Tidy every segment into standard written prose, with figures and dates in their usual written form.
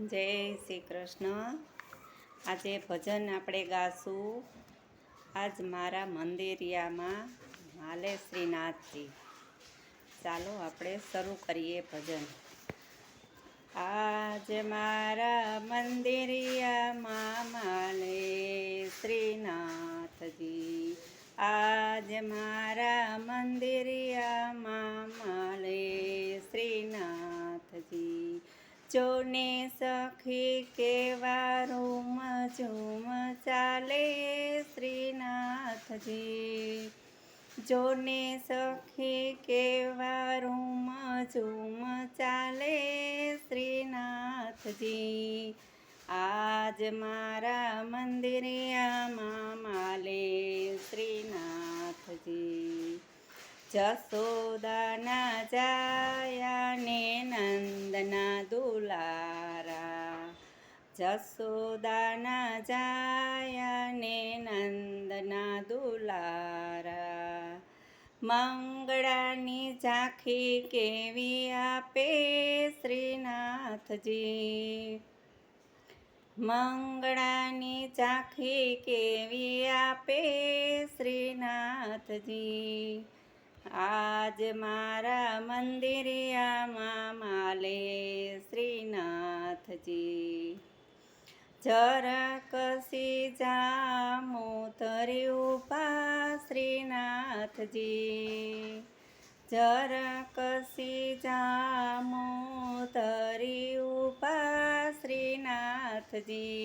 જય શ્રી કૃષ્ણ। આજે ભજન આપણે ગાશું। આજ મારા મંદિરિયામાં હાલે શ્રીનાથજી। ચાલો આપણે શરૂ કરીએ ભજન। આજ મારા મંદિરિયામાં માલે શ્રીનાથજી। આજ મારા મંદિરિયામાં માલે શ્રીનાથજી। જોને સખી કેવા રૂમ ઝૂમ ચાલે શ્રીનાથજી। જોને સખી કેવા રૂમ ઝૂમ ચાલે શ્રીનાથજી। આજ મારા મંદિરિયામાં માલે શ્રીનાથજી। જશોદાના જાયા ને નંદના દુલારા। જશોદાના જાયા ને નંદના દુલારા। મંગળાની ઝાંખી કેવી આપે શ્રીનાથજી। મંગળાની ઝાંખી કેવી આપે શ્રીનાથજી। આજ મારા મંદિરિયામાં માલે શ્રીનાથજી। જરાકસી જામુતરી ઊભા શ્રીનાથજી। જરાકસી જામુતરી ઊભા શ્રીનાથજી।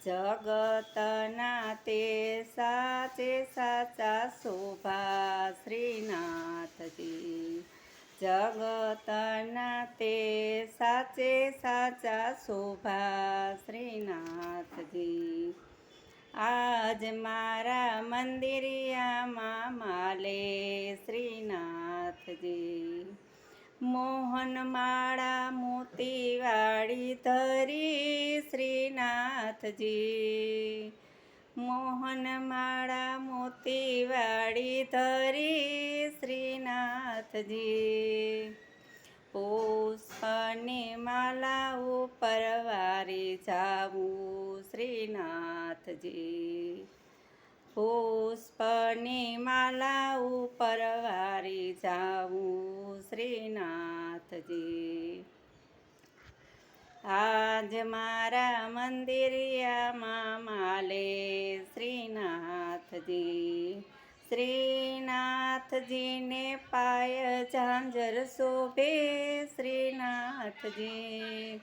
જગતના તે સાચે સાચા શોભા શ્રીનાથજી। જગતના તે સાચે સાચા શોભા શ્રીનાથજી। આજ મારા મંદિરિયામાં માલે શ્રીનાથજી। મોહનમાળા મોતીવાળી ધરી શ્રીનાથજી। મોહનમાળા મોતીવાળી ધરી શ્રીનાથજી। પુષ્પની માલા ઉપર વારી જાવું શ્રીનાથજી। પુષ્પની માલા ઉપર વારી જાવું શ્રીનાથજી। આજ મારા મંદિરિયામાં માલે શ્રીનાથજી। શ્રીનાથજીને પાય ઝાંઝર શોભે શ્રીનાથજી।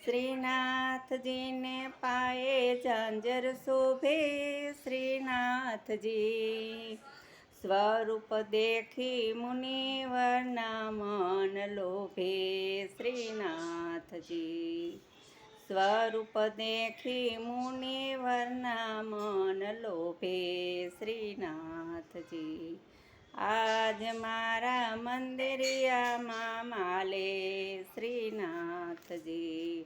શ્રીનાથજીને પાયે ઝાંઝર શોભે શ્રીનાથજી। સ્વરૂપ દેખી મુનિવરના મન લોભે શ્રીનાથજી। સ્વરૂપ દેખી મુનિવરના મન લોભે શ્રીનાથજી। આજ મારા મંદિરિયામાં માલે શ્રીનાથજી।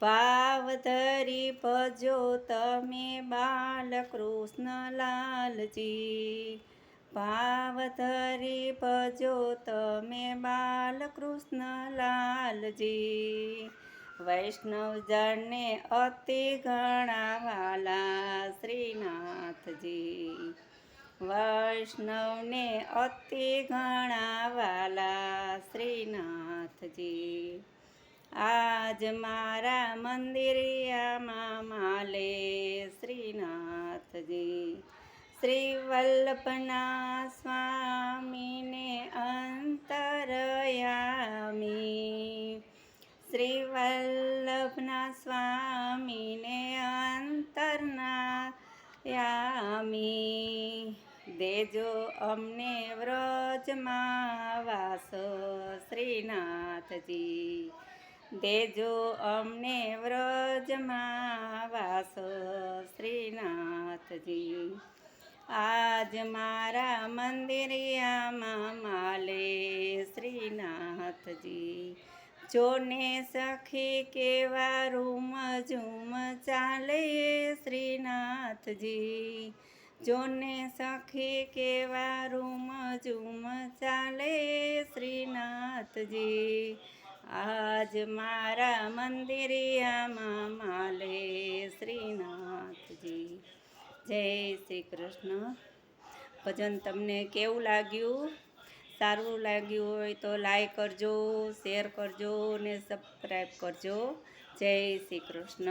ભાવ ધરી ભજો તમે બાલકૃષ્ણ લાલજી। ભાવ ધરી ભજો તમે બાલકૃષ્ણ લાલજી। વૈષ્ણવજનને અતિ ઘણા વાલા શ્રીનાથજી। વૈષ્ણવને અતિ ઘણા વાલા શ્રીનાથજી। આજ મારા મંદિરિયામાં માલે શ્રીનાથજી। શ્રી વલ્લભના સ્વામીને અંતરયામી। શ્રી વલ્લભના સ્વામીને અંતરયામી। દેજો અમને વ્રજમાં વાસ શ્રીનાથજી। દેજો અમને વ્રજમાં વાસ શ્રીનાથજી। આજ મારા મંદિરિયામાં માલે શ્રીનાથજી। જોને સખી કેવા રૂમ ઝૂમ ચાલે શ્રીનાથજી। જોને સખી કેવા રૂમ ઝૂમ ચાલે શ્રીનાથજી। આજ મારા મંદિરિયામાં માલે શ્રીનાથજી. જય શ્રી કૃષ્ણ. ભજન તમને કેવું લાગ્યું? સારું લાગ્યું હોય તો લાઈક કરજો, શેર કરજો ને સબસ્ક્રાઈબ કરજો. જય શ્રી કૃષ્ણ.